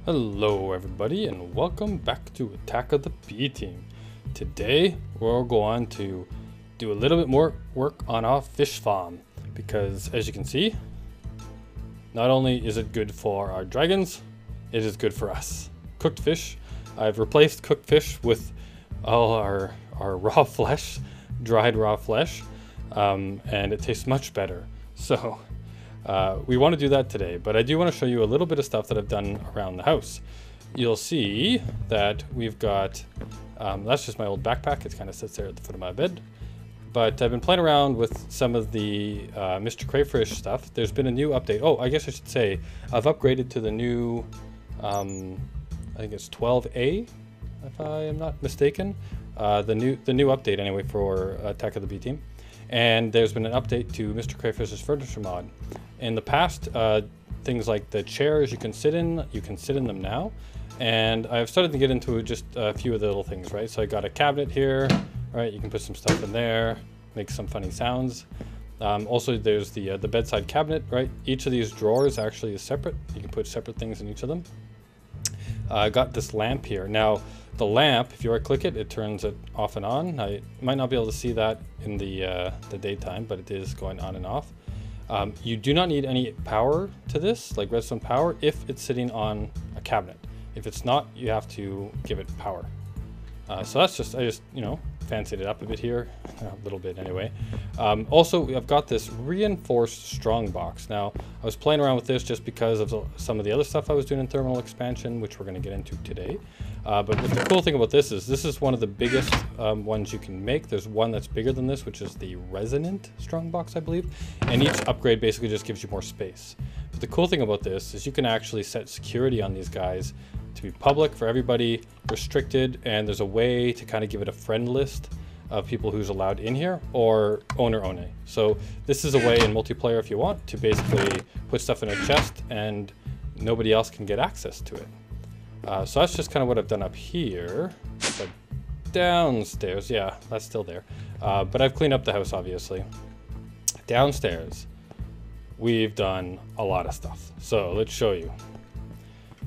Hello everybody and welcome back to Attack of the B Team. Today we're going to do a little bit more work on our fish farm because as you can see, not only is it good for our dragons, it is good for us. Cooked fish. I've replaced cooked fish with all our raw flesh, dried raw flesh, and it tastes much better. So we want to do that today, but I do want to show you a little bit of stuff that I've done around the house. You'll see that we've got, that's just my old backpack. It kind of sits there at the foot of my bed. But I've been playing around with some of the Mr. Crayfish stuff. There's been a new update. Oh, I guess I should say I've upgraded to the new, I think it's 12A, if I am not mistaken. The new update anyway for Attack of the B Team. And there's been an update to Mr. Crayfish's furniture mod. In the past, things like the chairs you can sit in them now. And I've started to get into just a few of the little things, right? So I got a cabinet here, right? You can put some stuff in there, make some funny sounds. Also, there's the bedside cabinet, right? Each of these drawers actually is separate. You can put separate things in each of them. I got this lamp here. Now, the lamp, if you right click it, it turns it off and on. I might not be able to see that in the daytime, but it is going on and off. You do not need any power to this, like redstone power, if it's sitting on a cabinet. If it's not, you have to give it power. So that's just, I just, you know, fancied it up a bit here, a little bit anyway. Also, I've got this reinforced strong box. Now, I was playing around with this just because of some of the other stuff I was doing in thermal expansion, which we're going to get into today. But the cool thing about this is one of the biggest ones you can make. There's one that's bigger than this, which is the resonant strong box, I believe. And each upgrade basically just gives you more space. But the cool thing about this is you can actually set security on these guys to be public for everybody, restricted, and there's a way to kind of give it a friend list of people who's allowed in here, or owner only. So this is a way in multiplayer, if you want, to basically put stuff in a chest and nobody else can get access to it. So that's just kind of what I've done up here. But downstairs, yeah, that's still there. But I've cleaned up the house, obviously. Downstairs, we've done a lot of stuff. So let's show you.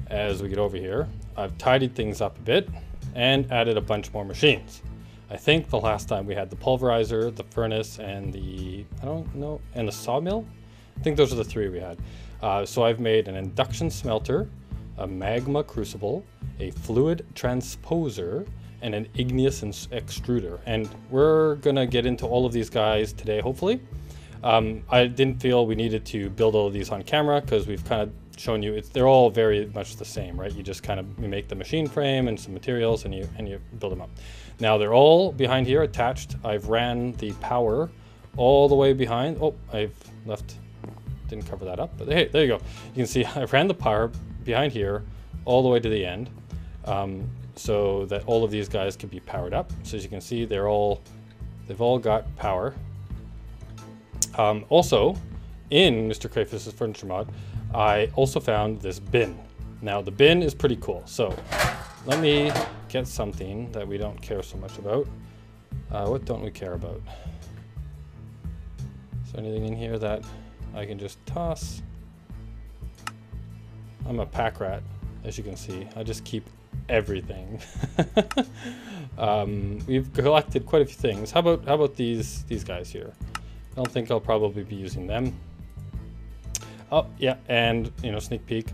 As we get over here, I've tidied things up a bit and added a bunch more machines. I think the last time we had the pulverizer, the furnace, and the, I don't know, and the sawmill. I think those are the three we had. So I've made an induction smelter, a magma crucible, a fluid transposer, and an igneous extruder. And we're gonna get into all of these guys today, hopefully. I didn't feel we needed to build all of these on camera because we've kind of shown you they're all very much the same, right? You just kind of make the machine frame and some materials and you build them up. Now they're all behind here attached. I've ran the power all the way behind. Oh, I've left, didn't cover that up, but hey, there you go. You can see I ran the power behind here all the way to the end, so that all of these guys can be powered up. So as you can see, they've all got power. Also, in Mr. Crayfish's furniture mod, I also found this bin. Now the bin is pretty cool. So let me get something that we don't care so much about. What don't we care about? Is there anything in here that I can just toss? I'm a pack rat, as you can see. I just keep everything. We've collected quite a few things. How about these guys here? I don't think I'll probably be using them. Oh yeah, and you know, sneak peek.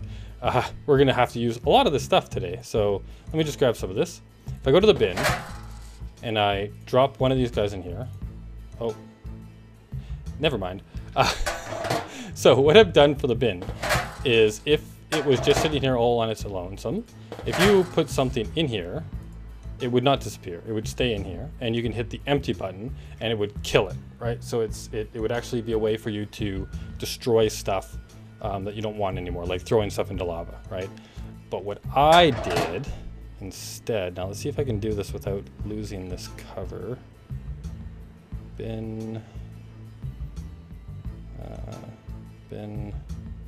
We're gonna have to use a lot of this stuff today. So let me just grab some of this. If I go to the bin and I drop one of these guys in here. Oh, never mind. So what I've done for the bin is if it was just sitting here all on its lonesome, if you put something in here, it would not disappear. It would stay in here, and you can hit the empty button and it would kill it, right? So it would actually be a way for you to destroy stuff that you don't want anymore, like throwing stuff into lava, right? But what I did instead, now let's see if I can do this without losing this cover. Bin,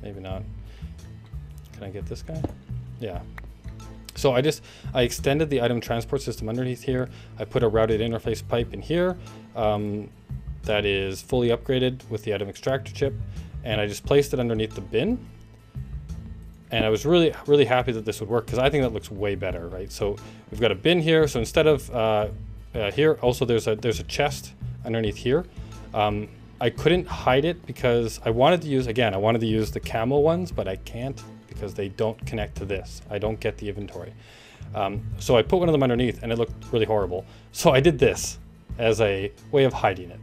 maybe not. Can I get this guy? Yeah. So I extended the item transport system underneath here. I put a routed interface pipe in here that is fully upgraded with the item extractor chip, and I just placed it underneath the bin. And I was really, really happy that this would work because I think that looks way better, right? So we've got a bin here. So instead of here, also there's a chest underneath here. I couldn't hide it because I wanted to use, again, I wanted to use the camel ones, but I can't because they don't connect to this. I don't get the inventory. So I put one of them underneath and it looked really horrible. So I did this as a way of hiding it.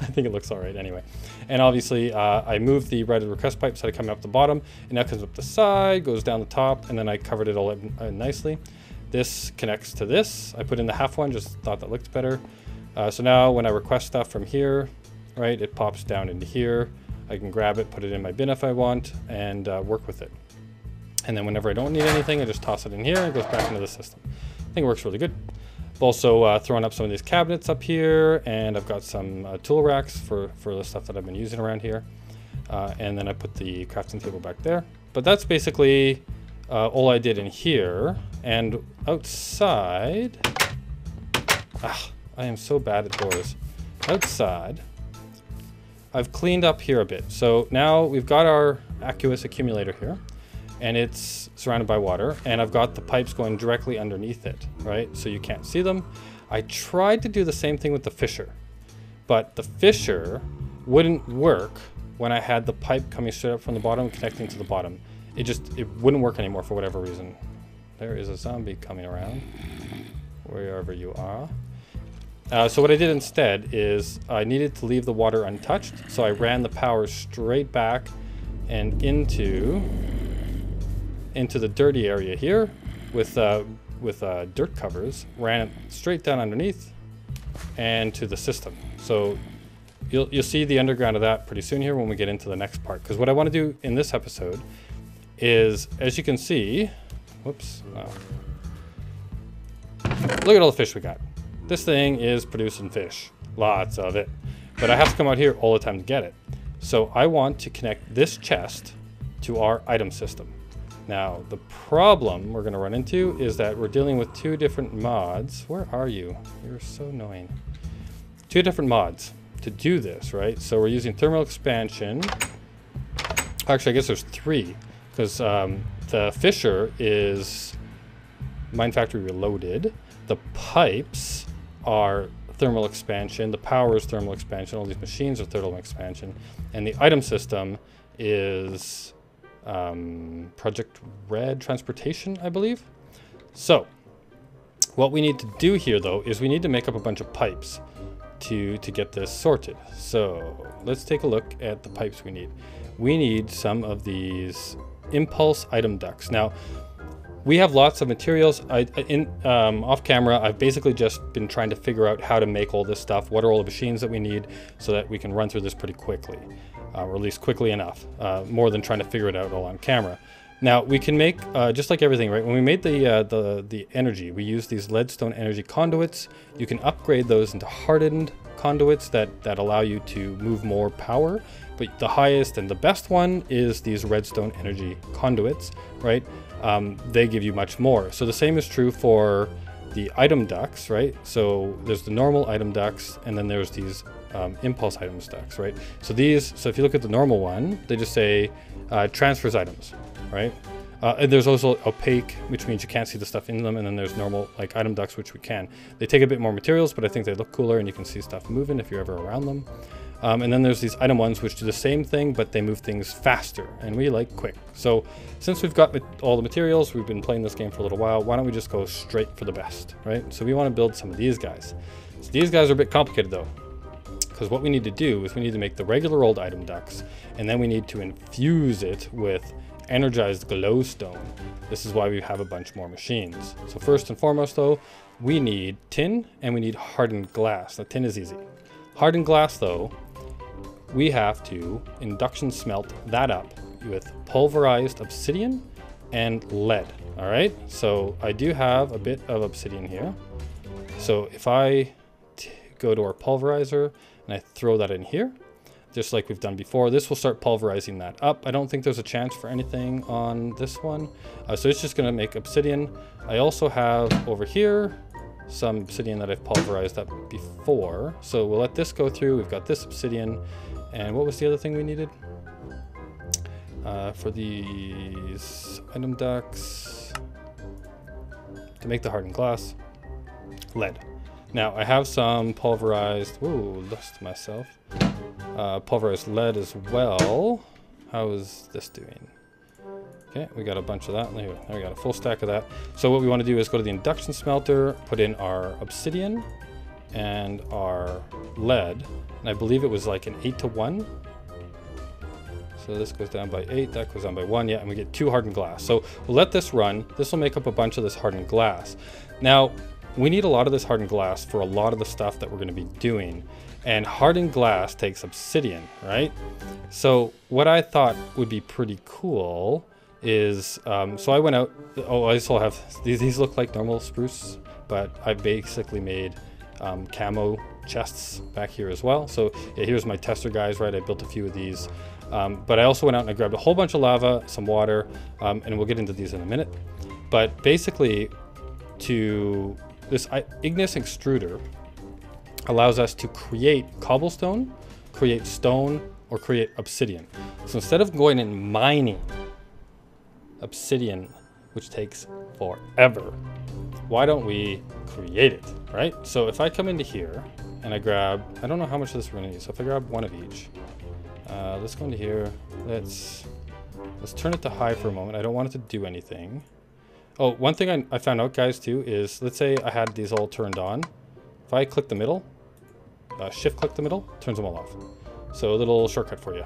I think it looks all right anyway. And obviously I moved the routed request pipe so it coming up the bottom. It now comes up the side, goes down the top, and then I covered it all nicely. This connects to this. I put in the half one, just thought that looked better. So now when I request stuff from here, right, it pops down into here. I can grab it, put it in my bin if I want, and work with it. And then whenever I don't need anything, I just toss it in here and it goes back into the system. I think it works really good. I've also thrown up some of these cabinets up here, and I've got some tool racks for the stuff that I've been using around here. And then I put the crafting table back there. But that's basically all I did in here. And outside, I am so bad at doors. Outside, I've cleaned up here a bit. So now we've got our aqueous accumulator here, and it's surrounded by water, and I've got the pipes going directly underneath it, right? So you can't see them. I tried to do the same thing with the fisher, but the fisher wouldn't work when I had the pipe coming straight up from the bottom connecting to the bottom. It wouldn't work anymore for whatever reason. There is a zombie coming around, wherever you are. So what I did instead is I needed to leave the water untouched, so I ran the power straight back and into the dirty area here with dirt covers, ran it straight down underneath and to the system. So you'll see the underground of that pretty soon here when we get into the next part. Because what I want to do in this episode is, as you can see, whoops, look at all the fish we got. This thing is producing fish, lots of it, but I have to come out here all the time to get it. So I want to connect this chest to our item system. Now, the problem we're going to run into is that we're dealing with two different mods. Where are you? You're so annoying. Two different mods to do this, right? So we're using thermal expansion. Actually, I guess there's three, because the fisher is Mine Factory Reloaded. The pipes are thermal expansion. The power is thermal expansion. All these machines are thermal expansion. And the item system is Project Red Transportation, I believe. So what we need to do here, though, is we need to make up a bunch of pipes to get this sorted. So let's take a look at the pipes we need. We need some of these impulse item ducts. Now, we have lots of materials. Off camera, I've basically just been trying to figure out how to make all this stuff. What are all the machines that we need so that we can run through this pretty quickly, or at least quickly enough, more than trying to figure it out all on camera. Now, we can make, just like everything, right? When we made the energy, we used these leadstone energy conduits. You can upgrade those into hardened conduits that allow you to move more power. But the highest and the best one is these redstone energy conduits, right? They give you much more. So the same is true for the item ducts, right? So there's the normal item ducts, and then there's these impulse items ducts, right? So if you look at the normal one, they just say transfers items, right? And there's also opaque, which means you can't see the stuff in them, and then there's normal like item ducts, which we can. They take a bit more materials, but I think they look cooler, and you can see stuff moving if you're ever around them. And then there's these item ones which do the same thing, but they move things faster, and we like quick. So since we've got all the materials, we've been playing this game for a little while, why don't we just go straight for the best, right? So we want to build some of these guys. So these guys are a bit complicated though, because what we need to do is we need to make the regular old item ducts, and then we need to infuse it with energized glowstone. This is why we have a bunch more machines. So first and foremost though, we need tin and we need hardened glass. Now tin is easy. Hardened glass though, we have to induction smelt that up with pulverized obsidian and lead. All right, so I do have a bit of obsidian here. So if I go to our pulverizer and I throw that in here, just like we've done before, this will start pulverizing that up. I don't think there's a chance for anything on this one. So it's just gonna make obsidian. I also have over here some obsidian that I've pulverized up before. So we'll let this go through. We've got this obsidian. And what was the other thing we needed? for these item ducts to make the hardened glass. Lead. Now I have some pulverized, whoa, lost myself. Pulverized lead as well. How is this doing? Okay, we got a bunch of that. There we got a full stack of that. So what we want to do is go to the induction smelter, put in our obsidian and our lead. And I believe it was like an 8-to-1. So this goes down by 8, that goes down by 1, yeah, and we get 2 hardened glass. So we'll let this run. This will make up a bunch of this hardened glass. Now, we need a lot of this hardened glass for a lot of the stuff that we're going to be doing. And hardened glass takes obsidian, right? So what I thought would be pretty cool is, so I went out, oh, I still have, these look like normal spruce, but I basically made camo chests back here as well. So yeah, here's my tester guys, right? I built a few of these. But I also went out and I grabbed a whole bunch of lava, some water, and we'll get into these in a minute. But basically, this igneous extruder allows us to create cobblestone, create stone, or create obsidian. So instead of going and mining obsidian, which takes forever, why don't we create it, right? So if I come into here and I grab, I don't know how much of this we're gonna need, so if I grab one of each, let's go into here, let's turn it to high for a moment. I don't want it to do anything. Oh, one thing I found out, guys, too, is let's say I had these all turned on. If I click the middle, shift click the middle, turns them all off. So a little shortcut for you.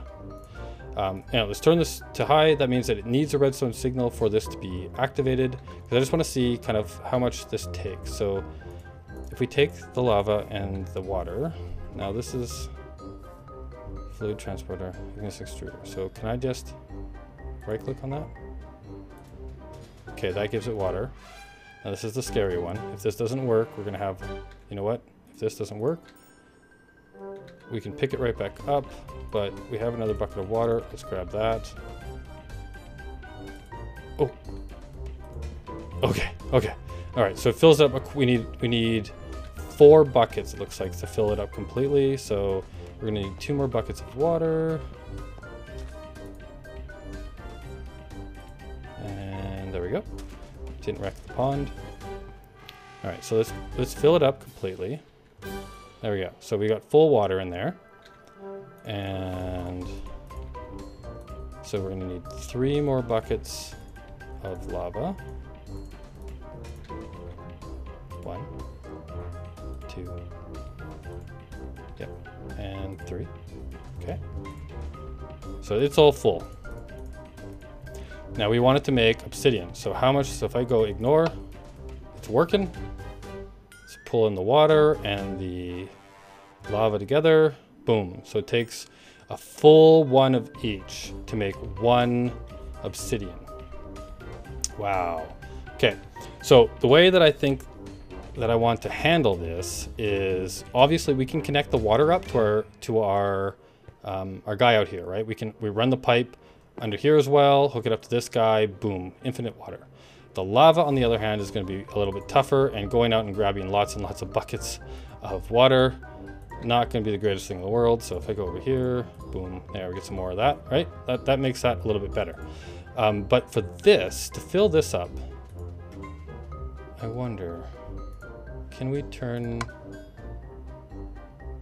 Now let's turn this to high. That means that it needs a redstone signal for this to be activated, because I just want to see kind of how much this takes. So if we take the lava and the water, now this is fluid transporter, igneous extruder. So can I just right click on that? Okay, that gives it water. Now this is the scary one. If this doesn't work, we're gonna have, you know what? If this doesn't work, we can pick it right back up, but we have another bucket of water. Let's grab that. Oh. Okay, okay. All right, so it fills up, we need 4 buckets, it looks like, to fill it up completely. So we're gonna need 2 more buckets of water. And there we go. Didn't wreck the pond. All right, so let's fill it up completely. There we go. So we got full water in there. And so we're gonna need 3 more buckets of lava. 1, 2, yep, and 3. Okay. So it's all full. Now we want it to make obsidian. So how much? So if I go ignore, it's working. Let's pull in the water and the lava together. Boom. So it takes a full 1 of each to make 1 obsidian. Wow. Okay. So the way that I think that I want to handle this is, obviously we can connect the water up to our guy out here, right? We run the pipe under here as well, hook it up to this guy, boom, infinite water. The lava, on the other hand, is going to be a little bit tougher, and going out and grabbing lots and lots of buckets of water, not going to be the greatest thing in the world. So if I go over here, boom, there, we get some more of that, right? That makes that a little bit better. But for this, to fill this up, I wonder, can we turn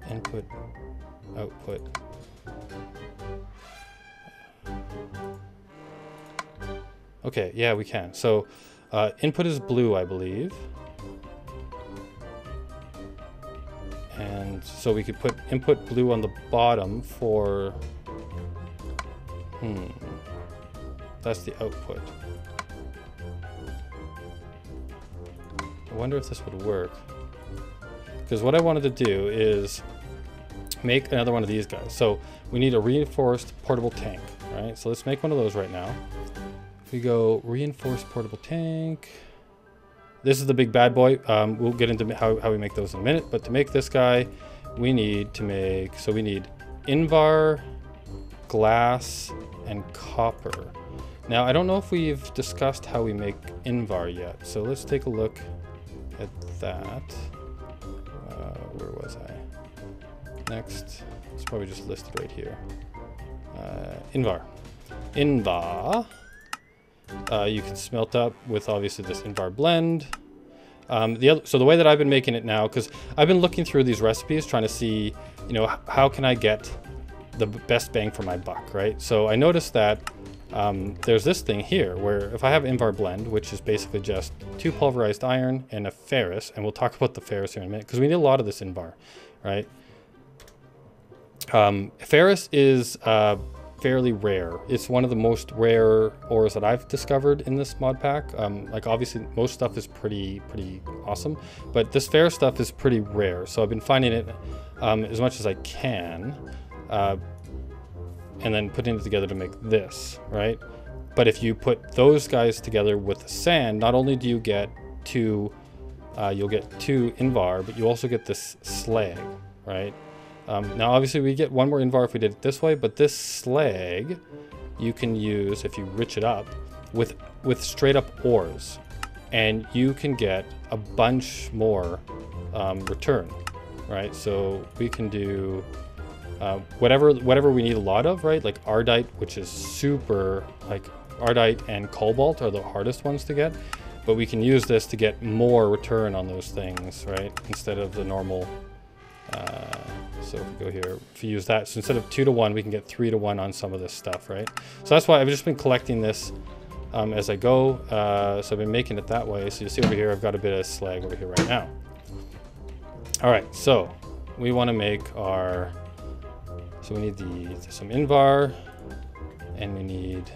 input, output? Okay, yeah, we can. So input is blue, I believe. And so we could put input blue on the bottom for, that's the output. I wonder if this would work. Because what I wanted to do is make another one of these guys. So we need a reinforced portable tank, right? So let's make one of those right now. If we go reinforced portable tank, this is the big bad boy. We'll get into how we make those in a minute, but to make this guy, we need to make, so we need Invar, glass, and copper. Now, I don't know if we've discussed how we make Invar yet, so let's take a look at that. Where was I? Next, it's probably just listed right here. Invar. Invar. You can smelt up with obviously this Invar blend. So the way that I've been making it now, because I've been looking through these recipes trying to see, you know, how can I get the best bang for my buck, right? So I noticed that there's this thing here where if I have Invar blend, which is basically just 2 pulverized iron and a ferrous, and we'll talk about the ferrous here in a minute, because we need a lot of this Invar, right? Ferrous is fairly rare. It's one of the most rare ores that I've discovered in this mod pack. Like obviously most stuff is pretty awesome, but this ferrous stuff is pretty rare. So I've been finding it as much as I can, and then putting it together to make this, right? But if you put those guys together with the sand, not only do you get you'll get 2 Invar, but you also get this slag, right? Now obviously we get 1 more Invar if we did it this way, but this slag you can use if you rich it up with straight up ores, and you can get a bunch more return, right? So we can do whatever we need a lot of, right? Like Ardite, which is super, like Ardite and Cobalt are the hardest ones to get, but we can use this to get more return on those things, right? Instead of the normal. So if we go here, if you use that, so instead of 2 to 1, we can get 3 to 1 on some of this stuff, right? So that's why I've just been collecting this as I go. So I've been making it that way. So you see over here, I've got a bit of slag over here right now. All right, so we want to make our, so we need some Invar, and we need,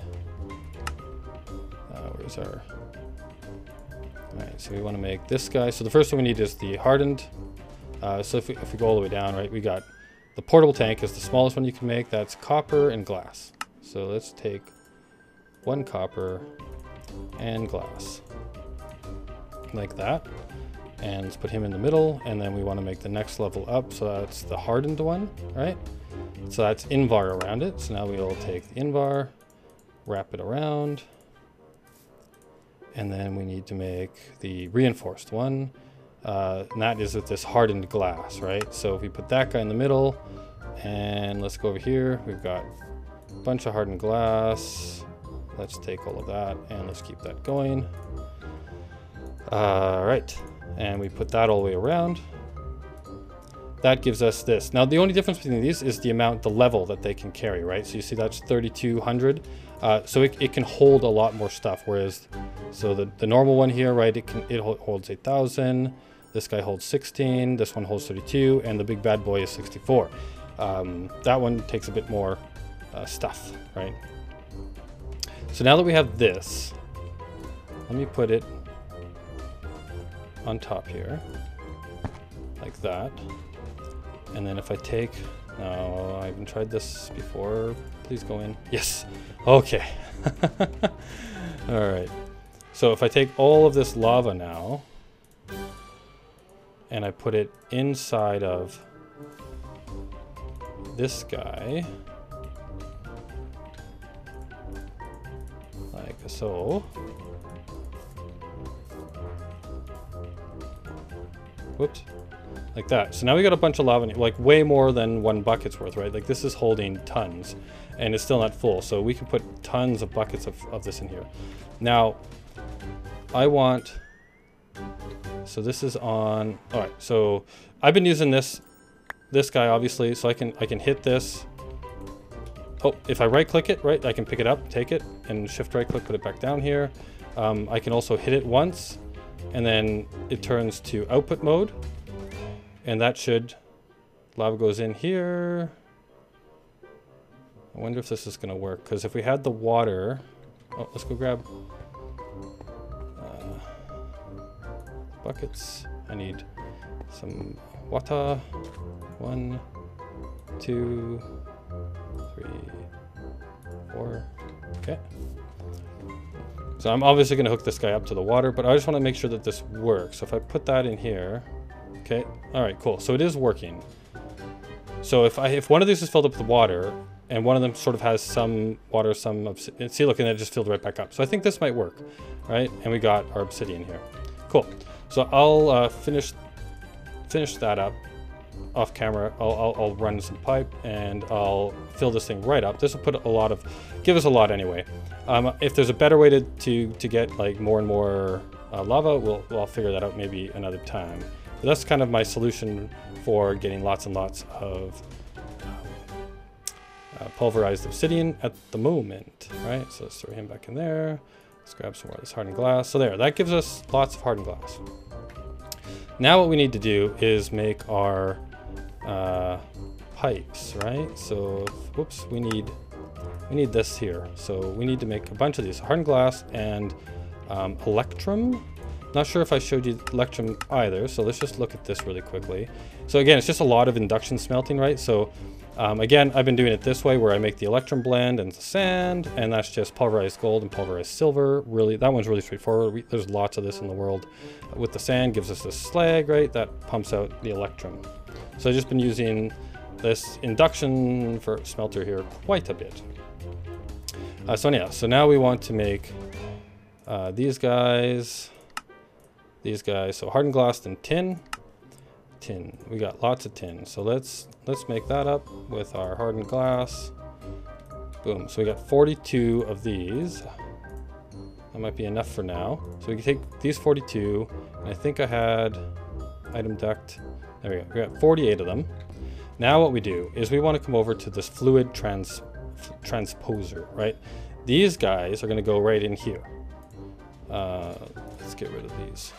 where's our, all right, so we want to make this guy. So the first one we need is the hardened. So if we go all the way down, right, we got the portable tank is the smallest one you can make. That's copper and glass. So let's take 1 copper and glass like that. And let's put him in the middle. And then we want to make the next level up. So that's the hardened one, right? So that's Invar around it. So now we'll take the Invar, wrap it around. And then we need to make the reinforced one. And that is with this hardened glass, right? So if we put that guy in the middle, and let's go over here, we've got a bunch of hardened glass. Let's take all of that and let's keep that going. Right, and we put that all the way around. That gives us this. Now the only difference between these is the amount, the level that they can carry, right? So you see that's 3200. So it can hold a lot more stuff, whereas so the normal one here, right, it holds 8,000. This guy holds 16, this one holds 32, and the big bad boy is 64. That one takes a bit more stuff, right? So now that we have this, let me put it on top here, like that. And then if I take, no, I haven't tried this before. Please go in. Yes. Okay. All right. So if I take all of this lava now, and I put it inside of this guy, like so. Whoops. Like that. So now we got a bunch of lava, like way more than 1 bucket's worth, right? Like this is holding tons, and it's still not full. So we can put tons of buckets of this in here. Now, I want, so this is on, all right, so I've been using this guy obviously, so I can hit this. Oh, if I right click it, right, I can pick it up, take it, and shift right click, put it back down here. I can also hit it once, and then it turns to output mode, and that should, lava goes in here. I wonder if this is gonna work, because if we had the water, oh, let's go grab buckets. I need some water. 1, 2, 3, 4. Okay. So I'm obviously going to hook this guy up to the water, but I just want to make sure that this works. So if I put that in here, okay. All right, cool. So it is working. So if one of these is filled up with water, and one of them sort of has some water, some see, look, and it just filled right back up. So I think this might work, right? And we got our obsidian here. Cool. So I'll finish that up, off camera, I'll run some pipe and I'll fill this thing right up. This will put give us a lot anyway. If there's a better way to get like more and more lava, I'll figure that out maybe another time. But that's kind of my solution for getting lots and lots of pulverized obsidian at the moment, right? So let's throw him back in there. Let's grab some more of this hardened glass. So there, that gives us lots of hardened glass. Now what we need to do is make our pipes, right? So, whoops, we need this here. So we need to make a bunch of these, hardened glass and electrum. Not sure if I showed you electrum either, so let's just look at this really quickly. So again, it's just a lot of induction smelting, right? So again, I've been doing it this way where I make the electrum blend and the sand, and that's just pulverized gold and pulverized silver. Really, that one's really straightforward. There's lots of this in the world. With the sand, gives us this slag, right? That pumps out the electrum. So I've just been using this induction for smelter here quite a bit. So now we want to make these guys. So hardened glass and tin. We got lots of tin, so let's make that up with our hardened glass. Boom. So we got 42 of these. That might be enough for now. So we can take these 42, and I think I had item duct. There we go. We got 48 of them. Now what we do is we want to come over to this fluid transposer, right? These guys are going to go right in here. Let's get rid of these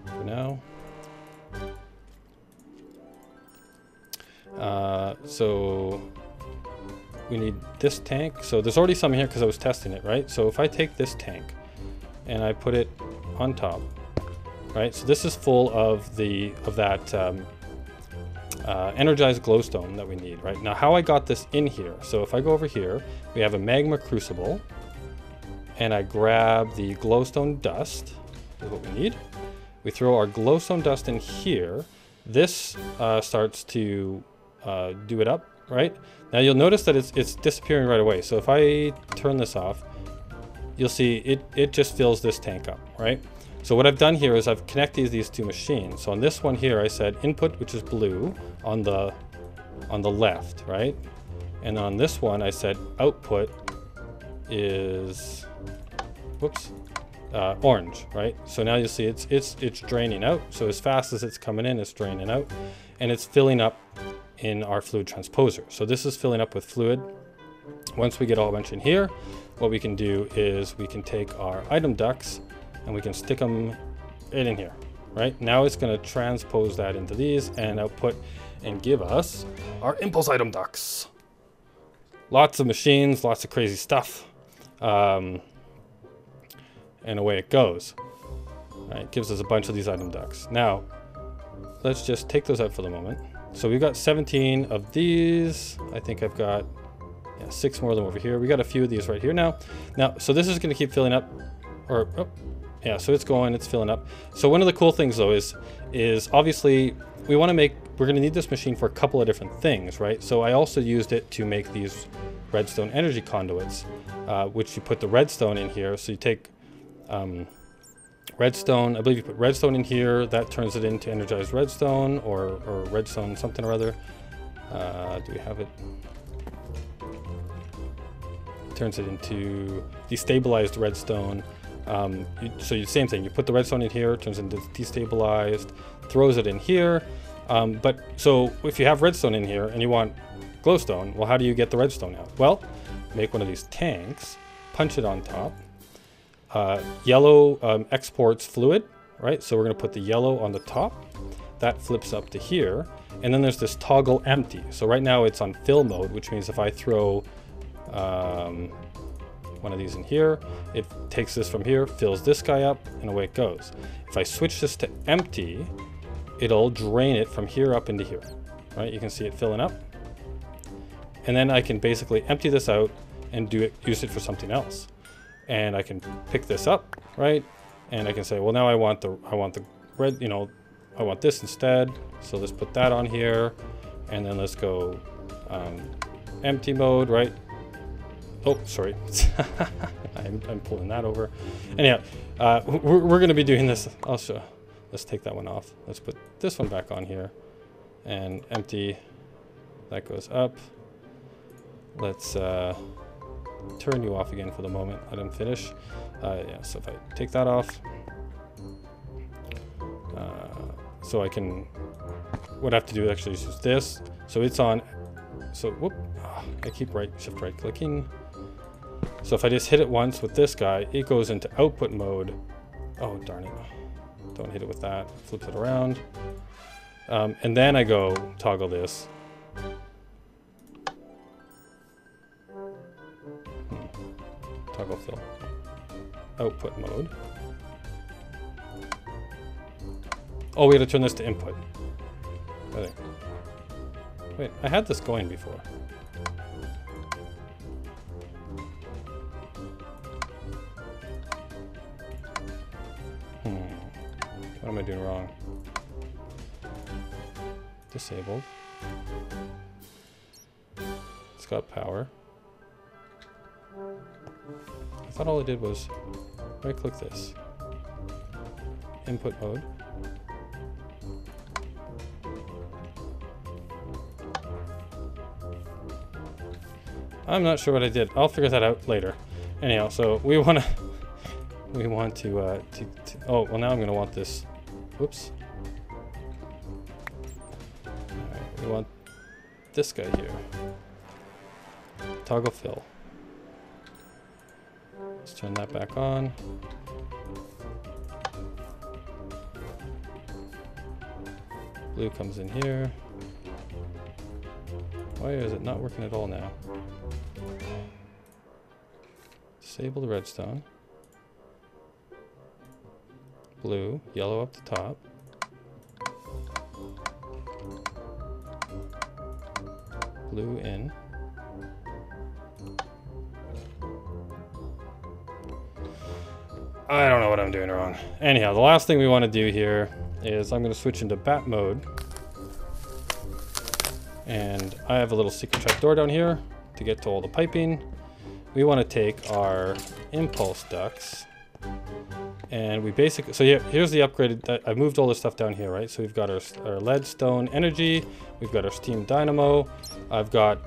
for now. So we need this tank. So there's already some here because I was testing it, right? So if I take this tank and I put it on top, right? So this is full of that energized glowstone that we need, right? Now how I got this in here. So if I go over here, we have a magma crucible, and I grab the glowstone dust, is what we need. We throw our glowstone dust in here. This starts to do it up, right? Now you'll notice that it's disappearing right away. So if I turn this off, you'll see it just fills this tank up, right? So what I've done here is I've connected these two machines. So on this one here, I said input, which is blue, on the left, right? And on this one, I said output is, whoops, orange, right? So now you'll see it's draining out. So as fast as it's coming in, it's draining out, and it's filling up in our fluid transposer. So this is filling up with fluid. Once we get all a bunch in here, what we can do is we can take our item ducts and we can stick them right in here, right? Now it's going to transpose that into these and output and give us our impulse item ducts. Lots of machines, lots of crazy stuff. And away it goes. Right, it gives us a bunch of these item ducts. Now, let's just take those out for the moment. So we've got 17 of these. I think I've got 6 more of them over here. We got a few of these right here now. So this is going to keep filling up. So it's going, it's filling up. So one of the cool things though is obviously we're going to need this machine for a couple of different things, right? So I also used it to make these redstone energy conduits, which you put the redstone in here. So you take redstone, I believe you put redstone in here, that turns it into energized redstone or redstone something or other. Do we have it? Turns it into destabilized redstone. So same thing, you put the redstone in here, turns it into destabilized, throws it in here. But so if you have redstone in here and you want glowstone, well, how do you get the redstone out? Well, make one of these tanks, punch it on top. Yellow exports fluid, right? So we're going to put the yellow on the top. That flips up to here. And then there's this toggle empty. So right now it's on fill mode, which means if I throw one of these in here, it takes this from here, fills this guy up, and away it goes. If I switch this to empty, it'll drain it from here up into here, right? You can see it filling up. And then I can basically empty this out and use it for something else. And I can pick this up, right? And I can say, well, now I want the red, I want this instead. So let's put that on here, and then let's go empty mode, right? Oh, sorry, I'm pulling that over. Anyhow, we're going to be doing this. Let's take that one off. Let's put this one back on here. and empty. That goes up. Let's turn you off again for the moment. Let him finish. Yeah, so if I take that off, so I can, what I have to do actually is use this. So it's on, so whoop, I keep shift right clicking. So if I just hit it once with this guy, it goes into output mode. Oh, darn it. Don't hit it with that. Flips it around. And then I go toggle this. Toggle fill. Output mode. Oh, we had to turn this to input. I think. Wait, I had this going before. What am I doing wrong? Disabled. It's got power. I thought all I did was right click this. Input mode. I'm not sure what I did. I'll figure that out later. Anyhow, so we want to oh, well now I'm going to want this. Whoops. Alright, we want this guy here. Toggle fill. Let's turn that back on. Blue comes in here. Why is it not working at all now? Disable the redstone. Blue, yellow up the top. Blue in. I don't know what I'm doing wrong. Anyhow, the last thing we want to do here is I'm going to switch into bat mode. And I have a little secret trap door down here to get to all the piping. We want to take our impulse ducts. And we basically, so here's the upgraded, I've moved all this stuff down here, right? So we've got our lead stone energy, we've got our steam dynamo. I've got,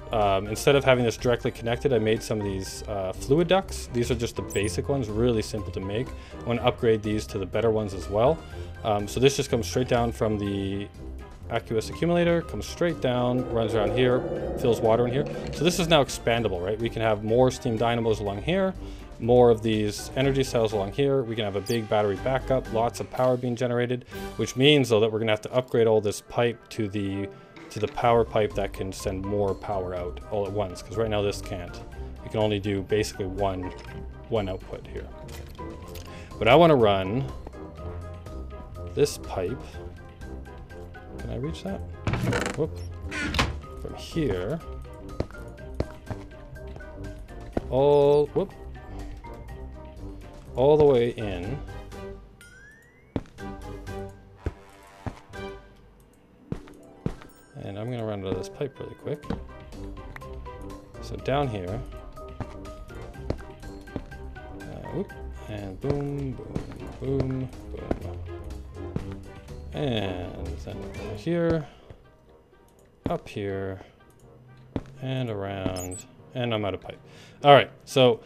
instead of having this directly connected, I made some of these fluid ducts. These are just the basic ones, really simple to make. I want to upgrade these to the better ones as well. So this just comes straight down from the aqueous accumulator, comes straight down, runs around here, fills water in here. So this is now expandable, right? We can have more steam dynamos along here, more of these energy cells along here. We can have a big battery backup, lots of power being generated, which means though that we're gonna have to upgrade all this pipe to the power pipe that can send more power out all at once, because right now this can't. We can only do basically one output here. But I want to run this pipe. Can I reach that? Whoop. From here. All the way in. And I'm going to run out of this pipe really quick. So down here. Whoop, and boom, boom, boom, boom. And then over here. Up here. And around. And I'm out of pipe. Alright, so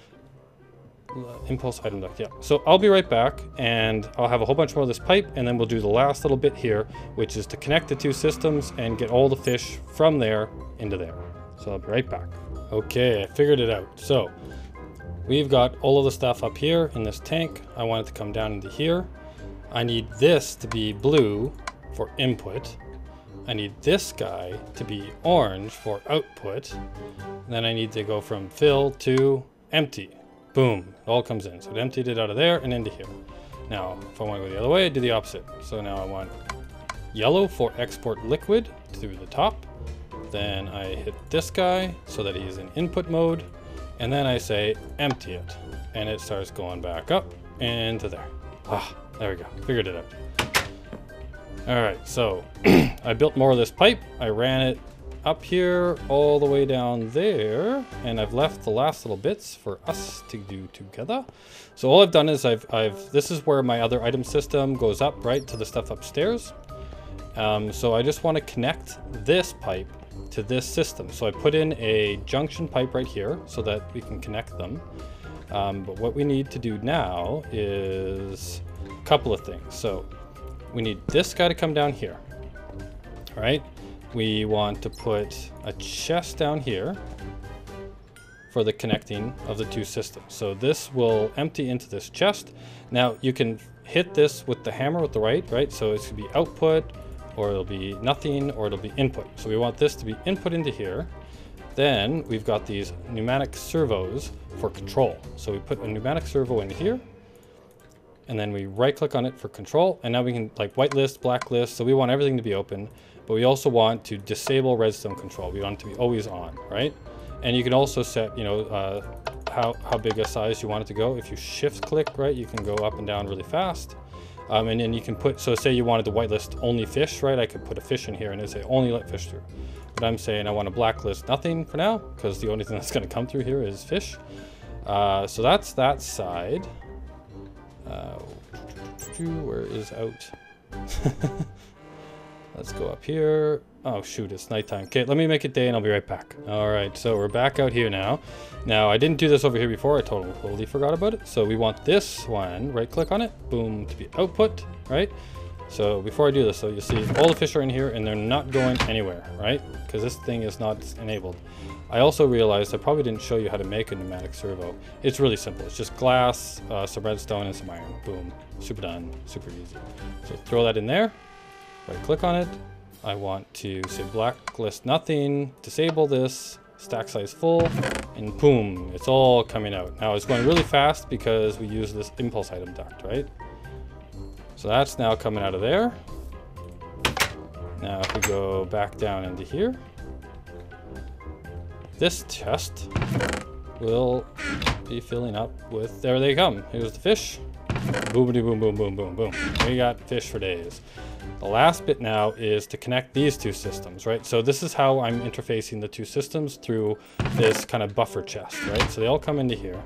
impulse item duct, yeah. So I'll be right back and I'll have a whole bunch more of this pipe and then we'll do the last little bit here, which is to connect the two systems and get all the fish from there into there. So I'll be right back. Okay, I figured it out. So we've got all of the stuff up here in this tank. I want it to come down into here. I need this to be blue for input. I need this guy to be orange for output. And then I need to go from fill to empty. Boom, it all comes in. So it emptied it out of there and into here. Now, if I want to go the other way, I do the opposite. So now I want yellow for export liquid through the top. Then I hit this guy so that he's in input mode. And then I say empty it. And it starts going back up into there. Ah, there we go, figured it out. All right, so I built more of this pipe. I ran it up here all the way down there, and I've left the last little bits for us to do together. So all I've done is this is where my other item system goes up, right, to the stuff upstairs. So I just want to connect this pipe to this system. So I put in a junction pipe right here so that we can connect them. But what we need to do now is a couple of things. So we need this guy to come down here. All right. We want to put a chest down here for the connecting of the two systems. So this will empty into this chest. Now you can hit this with the hammer with the right? So it's gonna be output, or it'll be nothing, or it'll be input. So we want this to be input into here. Then we've got these pneumatic servos for control. So we put a pneumatic servo in here, and then we right click on it for control. And now we can like whitelist, blacklist. So we want everything to be open, but we also want to disable redstone control. We want it to be always on, right? And you can also set, you know, how big a size you want it to go. If you shift click, right, you can go up and down really fast. And then you can put, so say you wanted to whitelist only fish, right? I could put a fish in here and it'd say only let fish through. But I'm saying I want to blacklist nothing for now, because the only thing that's going to come through here is fish. So that's that side. Where is out? Let's go up here. Oh shoot, it's nighttime. Okay, let me make it day and I'll be right back. All right, so we're back out here now. Now, I didn't do this over here before. I totally forgot about it. So we want this one, right click on it, boom, to be output, right? So before I do this, so you'll see all the fish are in here and they're not going anywhere, right? Because this thing is not enabled. I also realized I probably didn't show you how to make a pneumatic servo. It's really simple. It's just glass, some redstone, and some iron. Boom, super done, super easy. So throw that in there, right click on it. I want to say blacklist nothing, disable this, stack size full, and boom, it's all coming out. Now it's going really fast because we use this impulse item duct, right? So that's now coming out of there. Now if we go back down into here, this chest will be filling up with, there they come. Here's the fish. Boomity boom, boom, boom, boom, boom. We got fish for days. The last bit now is to connect these two systems, right? So this is how I'm interfacing the two systems through this kind of buffer chest, right? So they all come into here.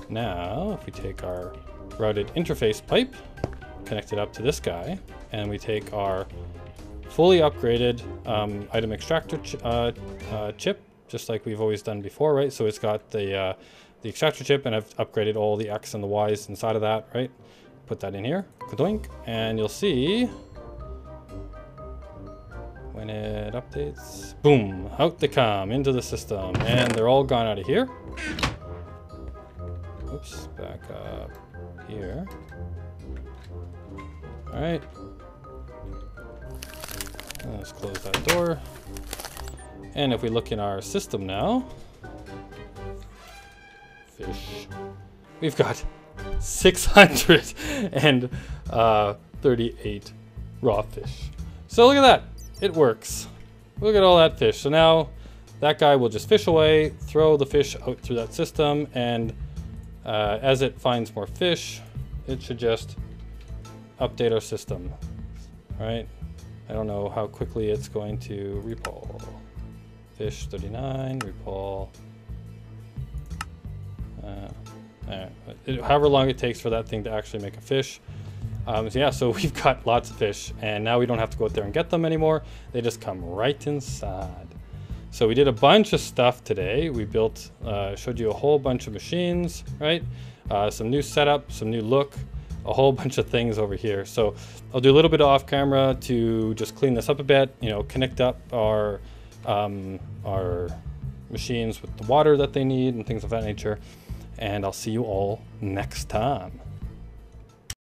Now, if we take our routed interface pipe, connect it up to this guy, and we take our fully upgraded item extractor chip, just like we've always done before, right? So it's got the extractor chip, and I've upgraded all the X and the Y's inside of that, right? Put that in here, kadoink, and you'll see when it updates, boom, out they come into the system, and they're all gone out of here. Oops, back up here. All right, let's close that door. And if we look in our system now, fish, we've got 638 raw fish. So look at that, it works. Look at all that fish. So now that guy will just fish away, throw the fish out through that system, and as it finds more fish, it should just update our system. All right, I don't know how quickly it's going to repull. Fish 39, repull. However long it takes for that thing to actually make a fish. So yeah, so we've got lots of fish, and now we don't have to go out there and get them anymore. They just come right inside. So we did a bunch of stuff today. We built, showed you a whole bunch of machines, right? Some new setup, some new look, a whole bunch of things over here. So I'll do a little bit off camera to just clean this up a bit, you know, connect up our machines with the water that they need and things of that nature. And I'll see you all next time.